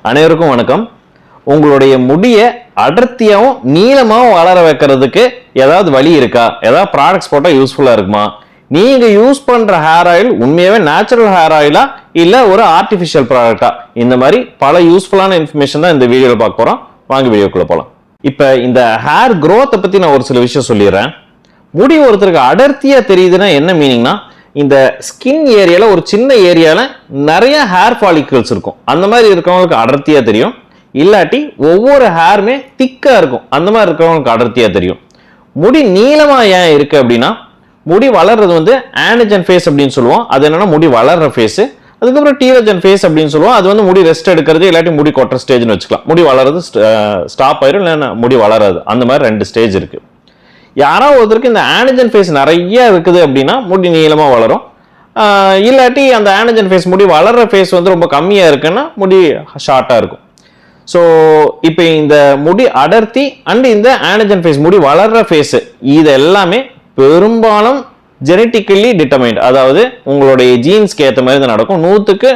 அனைவருக்கும் வணக்கம். உங்களுடைய முடியை அடர்த்தியாகவும் நீளமாகவும் வளர வைக்கிறதுக்கு ஏதாவது வழி இருக்கா? ஏதாவது ப்ராடக்ட்ஸ் போட்டால் யூஸ்ஃபுல்லாக இருக்குமா? நீங்கள் யூஸ் பண்ணுற ஹேர் ஆயில் உண்மையாகவே நேச்சுரல் ஹேர் ஆயிலா இல்லை ஒரு ஆர்டிஃபிஷியல் ப்ராடக்டா? இந்த மாதிரி பல யூஸ்ஃபுல்லான இன்ஃபர்மேஷன் தான் இந்த வீடியோவில் பார்க்க போகிறோம். வாங்க வீடியோக்குள்ளே போகலாம். இப்போ இந்த ஹேர் க்ரோத்தை பற்றி நான் ஒரு சில விஷயம் சொல்லிடுறேன். முடி ஒருத்தருக்கு அடர்த்தியாக தெரியுதுன்னா என்ன மீனிங்னா, இந்த ஸ்கின் ஏரியால ஒரு சின்ன ஏரியால நிறைய ஹேர் ஃபாலிகல்ஸ் இருக்கும். அந்த மாதிரி இருக்கிறவங்களுக்கு அடர்த்தியா தெரியும். இல்லாட்டி ஒவ்வொரு ஹேருமே திக்கா இருக்கும். அந்த மாதிரி இருக்கிறவங்களுக்கு அடர்த்தியா தெரியும். முடி நீளமா ஏன் இருக்கு அப்படின்னா, முடி வளர்றது வந்து ஆனஜன் ஃபேஸ் அப்படின்னு சொல்லுவோம். அது என்னன்னா முடி வளர்ற ஃபேஸ். அதுக்கப்புறம் டீலஜன் ஃபேஸ் அப்படின்னு சொல்லுவோம். அது வந்து முடி ரெஸ்ட் எடுக்கிறது இல்லாட்டி முடி கொட்டுற ஸ்டேஜ்னு வச்சுக்கலாம். முடி வளர்றது ஸ்டாப் ஆயிரும், இல்லைன்னா முடி வளராது. அந்த மாதிரி 2 ஸ்டேஜ் இருக்கு. யாராவது ஒருத்தருக்கு இந்த ஆனஜன் ஃபேஸ் நிறைய இருக்குது அப்படின்னா முடி நீளமாக வளரும். இல்லாட்டி அந்த ஆனஜன் ஃபேஸ் முடி வளர்ற ஃபேஸ் வந்து ரொம்ப கம்மியாக இருக்குன்னா முடி ஷார்ட்டாக இருக்கும். ஸோ இப்போ இந்த முடி அடர்த்தி அண்ட் இந்த ஆனஜன் ஃபேஸ் முடி வளர்ற ஃபேஸ் இது எல்லாமே பெரும்பாலும் ஜெனட்டிக்கலி டிட்டர்மைண்ட். அதாவது உங்களுடைய ஜீன்ஸ்க்கு ஏற்ற மாதிரி தான் நடக்கும். 100க்கு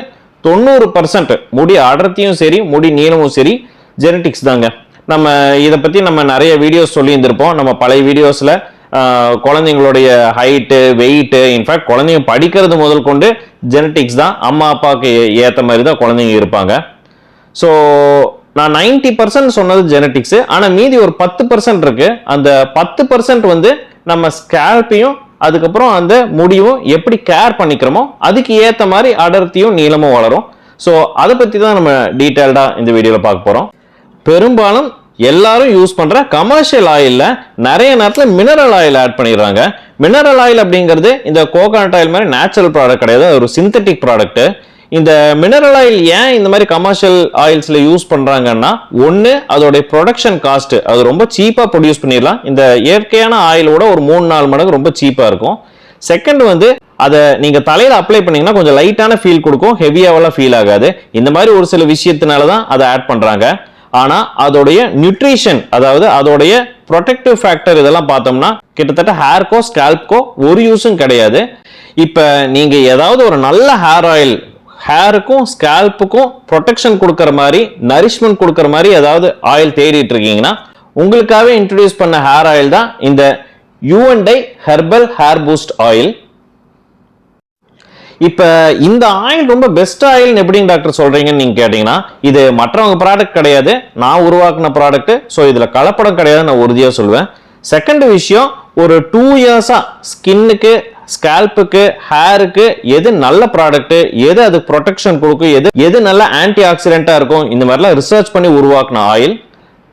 90% முடி அடர்த்தியும் சரி முடி நீளமும் சரி ஜெனட்டிக்ஸ் தாங்க. நம்ம இதை பற்றி நம்ம நிறைய வீடியோஸ் சொல்லியிருந்திருப்போம். நம்ம பழைய வீடியோஸில் குழந்தைங்களுடைய ஹைட்டு, வெயிட்டு, இன்ஃபேக்ட் குழந்தைங்க படிக்கிறது முதல் கொண்டு ஜெனட்டிக்ஸ் தான். அம்மா அப்பாவுக்கு ஏற்ற மாதிரி தான் குழந்தைங்க இருப்பாங்க. ஸோ நான் 90% சொன்னது ஜெனட்டிக்ஸு. ஆனால் மீதி ஒரு 10% இருக்கு. அந்த 10% வந்து நம்ம ஸ்கேல்ப்பையும் அதுக்கப்புறம் அந்த முடியும் எப்படி கேர் பண்ணிக்கிறோமோ அதுக்கு ஏற்ற மாதிரி அடர்த்தியும் நீளமும் வளரும். ஸோ அதை பற்றி தான் நம்ம டீட்டெயில்டாக இந்த வீடியோவில் பார்க்க போகிறோம். பெரும்பாலும் எல்லாரும் யூஸ் பண்ற கமர்ஷியல் ஆயில்ல நிறைய நேரத்தில் மினரல் ஆயில் ஆட் பண்ணிடுறாங்க. மினரல் ஆயில் அப்படிங்கிறது இந்த கோகனட் ஆயில் மாதிரி நேச்சுரல் ப்ராடக்ட் கிடையாது, ஒரு சிந்தட்டிக் ப்ராடக்ட். இந்த மினரல் ஆயில் ஏன் இந்த மாதிரி கமர்ஷியல் ஆயில்ஸ்ல யூஸ் பண்றாங்கன்னா, ஒன்று அதோடைய ப்ரொடக்ஷன் காஸ்ட், அது ரொம்ப சீப்பா ப்ரொடியூஸ் பண்ணிடலாம். இந்த இயற்கையான ஆயிலோட ஒரு 3-4 மடங்கு ரொம்ப சீப்பா இருக்கும். செகண்ட் வந்து அதை நீங்க தலையில அப்ளை பண்ணீங்கன்னா கொஞ்சம் லைட்டான ஃபீல் கொடுக்கும், ஹெவியாவெல்லாம் ஃபீல் ஆகாது. இந்த மாதிரி ஒரு சில விஷயத்தினால தான் அதை ஆட் பண்றாங்க. ஆனா அதோடைய நியூட்ரிஷன், அதாவது அதோடைய ப்ரொடெக்டிவ் ஃபேக்டர் இதெல்லாம் பார்த்தோம்னா கிட்டத்தட்ட ஹேர்க்கோ ஸ்கேல்ப்கோ ஒரு யூஸும் கிடையாது. இப்ப நீங்க ஏதாவது ஒரு நல்ல ஹேர் ஆயில் ஹேருக்கும் ஸ்கேல்ப்புக்கும் ப்ரொடெக்ஷன் கொடுக்கற மாதிரி, நரிஷ்மெண்ட் கொடுக்கற மாதிரி ஏதாவது ஆயில் தேடிட்டு இருக்கீங்கன்னா உங்களுக்காகவே இன்ட்ரோடியூஸ் பண்ண ஹேர் ஆயில் தான் இந்த யூ&ஐ ஹெர்பல் ஹேர் பூஸ்ட் ஆயில். இப்ப இந்த ஆயில் ரொம்ப பெஸ்ட் ஆயில் எப்படிங்க டாக்டர் சொல்றீங்கன்னு நீங்க கேட்டீங்கன்னா, இது மற்றவங்க ப்ராடக்ட் கிடையாது, நான் உருவாக்குன ப்ராடக்ட். ஸோ இதுல கலப்படம் கிடையாது, நான் உறுதியா சொல்லுவேன். செகண்ட் விஷயம், ஒரு 2 இயர்ஸா ஸ்கின்னுக்கு, ஸ்கேல்ப்புக்கு, ஹேருக்கு எது நல்ல ப்ராடக்ட், எது அதுக்கு ப்ரொடெக்ஷன் கொடுக்கும், எது நல்ல ஆன்டி ஆக்சிடென்டா இருக்கும், இந்த மாதிரிலாம் ரிசர்ச் பண்ணி உருவாக்குன ஆயில்.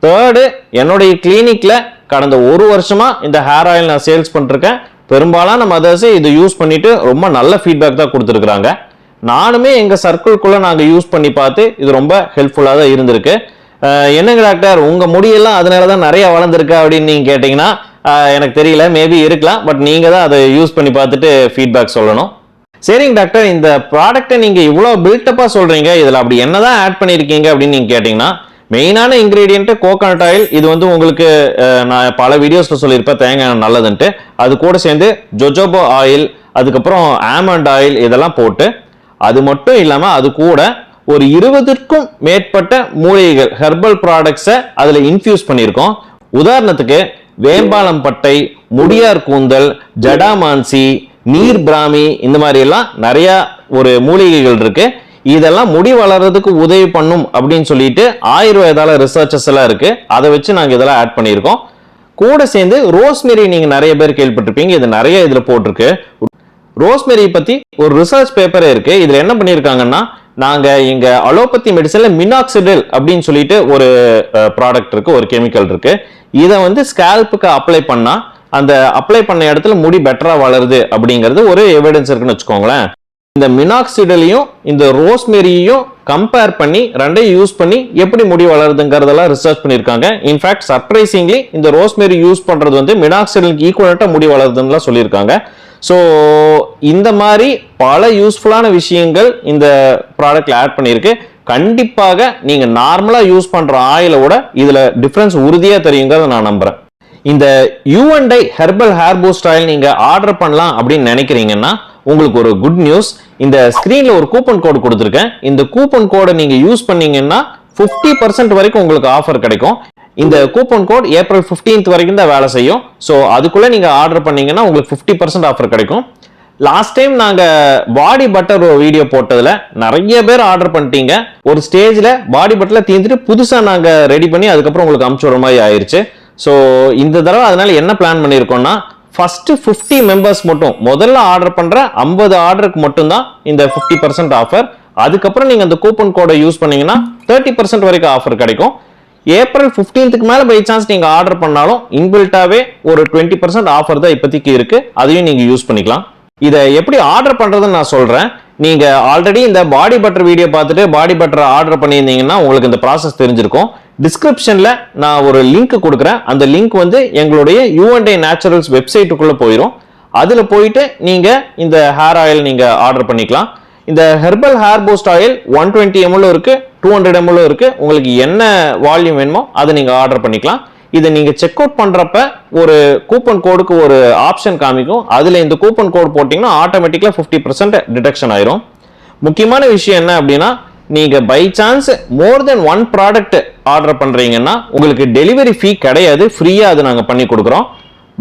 தேர்டு, என்னுடைய கிளினிக்ல கடந்த 1 வருஷமா இந்த ஹேர் ஆயில் நான் சேல்ஸ் பண்ணிருக்கேன். பெரும்பாலான மதர்ஸ் இது யூஸ் பண்ணிட்டு ரொம்ப நல்ல ஃபீட்பேக் தான் கொடுத்துருக்குறாங்க. நானுமே எங்க சர்க்கிள்குள்ள நாங்கள் யூஸ் பண்ணி பார்த்து இது ரொம்ப ஹெல்ப்ஃபுல்லாக தான் இருந்திருக்கு. என்னங்க டாக்டர் உங்க முடியெல்லாம் அதனால தான் நிறைய வளர்ந்துருக்கு அப்படின்னு நீங்க கேட்டீங்கன்னா எனக்கு தெரியல, மேபி இருக்கலாம். பட் நீங்க தான் அதை யூஸ் பண்ணி பார்த்துட்டு ஃபீட்பேக் சொல்லணும். சரிங்க டாக்டர், இந்த ப்ராடக்டை நீங்க இவ்வளோ பில்டப்பா சொல்றீங்க, இதுல அப்படி என்னதான் ஆட் பண்ணிருக்கீங்க அப்படின்னு நீங்க கேட்டீங்கன்னா, மெயினான இன்கிரீடியன்ட் கோகனட் ஆயில். இது வந்து உங்களுக்கு நான் பல வீடியோஸ்ல சொல்லியிருப்பேன் தேங்காய் நல்லதுன்ட்டு. அது கூட சேர்ந்து ஜொஜோபோ ஆயில், அதுக்கப்புறம் ஆமண்ட் ஆயில் இதெல்லாம் போட்டு, அது மட்டும் இல்லாம அது கூட ஒரு 20க்கும் மேற்பட்ட மூலிகைகள் ஹெர்பல் ப்ராடக்ட்ஸை அதுல இன்ஃபியூஸ் பண்ணியிருக்கோம். உதாரணத்துக்கு வேம்பாலம் பட்டை, முடியார் கூந்தல், ஜடாமான்சி, நீர் பிராமி, இந்த மாதிரி எல்லாம் நிறைய ஒரு மூலிகைகள் இருக்கு. இதெல்லாம் முடி வளர்றதுக்கு உதவி பண்ணும் அப்படின்னு சொல்லிட்டு ஆயுர்வேதால ரிசர்ச்சஸ் எல்லாம் இருக்கு. அதை வச்சு நாங்க இதெல்லாம் ஆட் பண்ணியிருக்கோம். கூட சேர்ந்து ரோஸ்மெரி, நீங்க நிறைய பேர் கேள்விப்பட்டிருப்பீங்க, இது நிறைய இதுல போட்டிருக்கு. ரோஸ்மெரி பத்தி ஒரு ரிசர்ச் பேப்பரே இருக்கு. இதுல என்ன பண்ணிருக்காங்கன்னா, நாங்க எங்க அலோபதி மெடிசன்ல மினாக்சிடில் அப்படின்னு சொல்லிட்டு ஒரு ப்ராடக்ட் இருக்கு, ஒரு கெமிக்கல் இருக்கு. இதை வந்து ஸ்கேல்ப்புக்கு அப்ளை பண்ணா அந்த அப்ளை பண்ண இடத்துல முடி பெட்டரா வளருது அப்படிங்கிறது ஒரு எவிடன்ஸ் இருக்குன்னு வச்சுக்கோங்களேன். இந்த மினாக்சிடலையும் இந்த ரோஸ்மெரியையும் கம்பேர் பண்ணி ரெண்டையும் யூஸ் பண்ணி எப்படி முடி வளருதுங்கிறதெல்லாம் ரிசர்ச் பண்ணியிருக்காங்க. இன்ஃபேக்ட் சர்ப்ரைசிங்லி இந்த ரோஸ்மெரி யூஸ் பண்றது வந்து மினாக்சிடலுக்கு ஈக்குவலண்டா முடி வளருதுன்னு சொல்லியிருக்காங்க. ஸோ இந்த மாதிரி பல யூஸ்ஃபுல்லான விஷயங்கள் இந்த ப்ராடக்ட்ல ஆட் பண்ணியிருக்கு. கண்டிப்பாக நீங்க நார்மலா யூஸ் பண்ற ஆயிலோட இதுல டிஃபரன்ஸ் உறுதியா தெரியுங்கிறத நான் நம்புறேன். இந்த யூ&ஐ ஹெர்பல் ஹேர் பூஸ்ட் ஆயில் நீங்க ஆர்டர் பண்ணலாம் அப்படின்னு நினைக்கிறீங்கன்னா உங்களுக்கு ஒரு குட் நியூஸ். இந்த ஸ்கிரீன்ல ஒரு கூப்பன் கோட் கொடுத்திருக்கேன். இந்த கூப்பன் கோடை நீங்க யூஸ் பண்ணீங்கன்னா 50% வரைக்கும் உங்களுக்கு ஆஃபர் கிடைக்கும். இந்த கூப்பன் கோட் ஏப்ரல் 15th வரைக்கும் தான் வேலை செய்யும். ஸோ அதுக்குள்ள நீங்க ஆர்டர் பண்ணீங்கன்னா உங்களுக்கு 50% ஆஃபர் கிடைக்கும். லாஸ்ட் டைம் நாங்க பாடி பட்டர் வீடியோ போட்டதுல நிறைய பேர் ஆர்டர் பண்ணிட்டீங்க. ஒரு ஸ்டேஜ்ல பாடி பட்டர்ல தீர்ந்துட்டு புதுசா நாங்க ரெடி பண்ணி அதுக்கப்புறம் உங்களுக்கு அனுப்பிச்சு விடுற மாதிரி ஆயிருச்சு. ஸோ இந்த தடவை அதனால என்ன பிளான் பண்ணியிருக்கோம்னா, ஃபர்ஸ்ட் 50 மெம்பர்ஸ் மட்டும் முதல்ல ஆர்டர் பண்ற 50 ஆர்டருக்கு மட்டும் தான் இந்த 50% ஆஃபர். அதுக்கப்புறம் நீங்க அந்த கூப்பன் கோடை யூஸ் பண்ணீங்கன்னா 30% வரைக்கும் ஆஃபர் கிடைக்கும். ஏப்ரல் 15க்கு மேல பை சான்ஸ் நீங்க ஆர்டர் பண்ணாலும் இன்பில்ட்டாவே ஒரு 20% ஆஃபர் தான் இப்போதைக்கு இருக்கு. அதையும் நீங்க யூஸ் பண்ணிக்கலாம். இதை எப்படி ஆர்டர் பண்றதுன்னு நான் சொல்றேன். நீங்க ஆல்ரெடி இந்த பாடி பட்டர் வீடியோ பார்த்துட்டு பாடி பட்டர் ஆர்டர் பண்ணியிருந்தீங்கன்னா உங்களுக்கு இந்த ப்ராசஸ் தெரிஞ்சிருக்கும். டிஸ்கிரிப்ஷன்ல நான் ஒரு லிங்க் கொடுக்குறேன். அந்த லிங்க் வந்து எங்களுடைய U&I நேச்சுரல்ஸ் வெப்சைட்டுக்குள்ள போயிடும். அதுல போயிட்டு நீங்க இந்த ஹேர் ஆயில் நீங்க ஆர்டர் பண்ணிக்கலாம். இந்த herbal hair boost oil 120 ml இருக்கு, 200 ml இருக்கு. உங்களுக்கு என்ன வால்யூம் வேணுமோ அதை நீங்க ஆர்டர் பண்ணிக்கலாம். இதை நீங்க செக் அவுட் பண்றப்ப ஒரு கூப்பன் கோடுக்கு ஒரு ஆப்ஷன் காமிக்கும். அதுல இந்த கூப்பன் கோட் போட்டீங்கன்னா ஆட்டோமேட்டிக்கா 50% டிடக்ஷன் ஆயிரும். முக்கியமான விஷயம் என்ன அப்படின்னா, நீங்க by chance more than 1 product order பண்றீங்கன்னா உங்களுக்கு டெலிவரி ஃபீ கிடையாது, ஃப்ரீயா அது நாங்க பண்ணி கொடுக்குறோம்.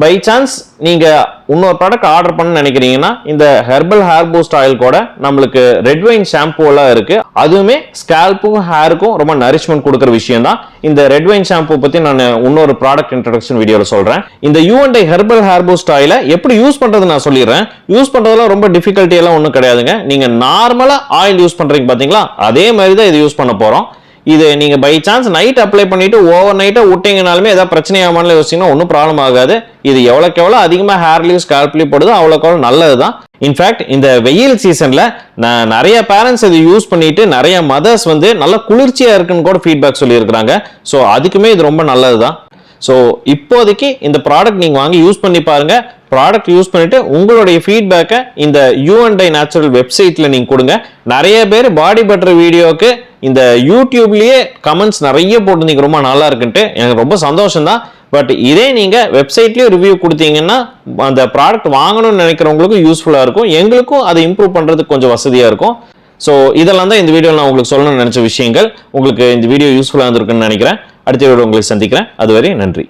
பை சான்ஸ் நீங்க இன்னொரு ப்ராடக்ட் ஆர்டர் பண்ண நினைக்கிறீங்கன்னா இந்த ஹெர்பல் ஹேர் பூஸ்ட் ஆயில் கூட நம்மளுக்கு ரெட் வைன் ஷாம்பூ எல்லாம் இருக்கு. அதுவுமே ஸ்கேல்ப்புக்கும் ஹேருக்கும் ரொம்ப நரிஷ்மெண்ட் கொடுக்குற விஷயம் தான். இந்த ரெட் வைன் ஷாம்பூ பத்தி நான் இன்னொரு ப்ராடக்ட் இன்ட்ரோடக்ஷன் வீடியோல சொல்றேன். இந்த U&I ஹெர்பல் ஹேர் பூஸ்ட் ஆயில எப்படி யூஸ் பண்றது நான் சொல்லிடுறேன். யூஸ் பண்றதுல ரொம்ப டிஃபிகல்ட்டி எல்லாம் ஒன்றும் கிடையாதுங்க. நீங்க நார்மலா ஆயில் யூஸ் பண்றீங்க பாத்தீங்களா, அதே மாதிரி தான் இது யூஸ் பண்ண போறோம். இது நீங்க பை சான்ஸ் நைட் அப்ளை பண்ணிட்டு ஓவர் நைட்டா விட்டீங்கனாலுமே ஏதாவது பிரச்சனை ஆகாமல யோசிச்சீங்கன்னா ஒன்றும் ப்ராப்ளம் ஆகாது. இது எவ்வளோக்கு எவ்வளோ அதிகமா ஹேர்லயும் ஸ்கால்ப்லயும் போடுதோ அவ்வளோக்கு நல்லதுதான். இன்ஃபேக்ட் இந்த வெயில் சீசன்ல நான் நிறைய பேரண்ட்ஸ் இது யூஸ் பண்ணிட்டு நிறைய மதர்ஸ் வந்து நல்ல குளிர்ச்சியா இருக்குன்னு கூட ஃபீட்பேக் சொல்லியிருக்கிறாங்க. ஸோ அதுக்குமே இது ரொம்ப நல்லதுதான். ஸோ இப்போதைக்கு இந்த ப்ராடக்ட் நீங்க வாங்கி யூஸ் பண்ணி பாருங்க. ப்ராடக்ட் யூஸ் பண்ணிட்டு உங்களுடைய ஃபீட்பேக்கை இந்த U&I நேச்சுரல் வெப்சைட்ல நீங்க கொடுங்க. நிறைய பேர் பாடி பட்டர் வீடியோக்கு இந்த யூடியூப்லயே கமெண்ட்ஸ் நிறைய போட்டுருந்தீங்க, ரொம்ப நல்லா இருக்குன்ட்டு. எனக்கு ரொம்ப சந்தோஷம் தான். பட் இதே நீங்க வெப்சைட்லயும் ரிவ்யூ கொடுத்தீங்கன்னா அந்த ப்ராடக்ட் வாங்கணும்னு நினைக்கிறவங்களுக்கும் யூஸ்ஃபுல்லா இருக்கும், எங்களுக்கும் அதை இம்ப்ரூவ் பண்றதுக்கு கொஞ்சம் வசதியா இருக்கும். ஸோ இதெல்லாம் தான் இந்த வீடியோ நான் உங்களுக்கு சொல்லணும்னு நினைச்ச விஷயங்கள். உங்களுக்கு இந்த வீடியோ யூஸ்ஃபுல்லா இருந்திருக்குன்னு நினைக்கிறேன். அடுத்த வீடியோ உங்களை சந்திக்கிறேன். அதுவரை நன்றி.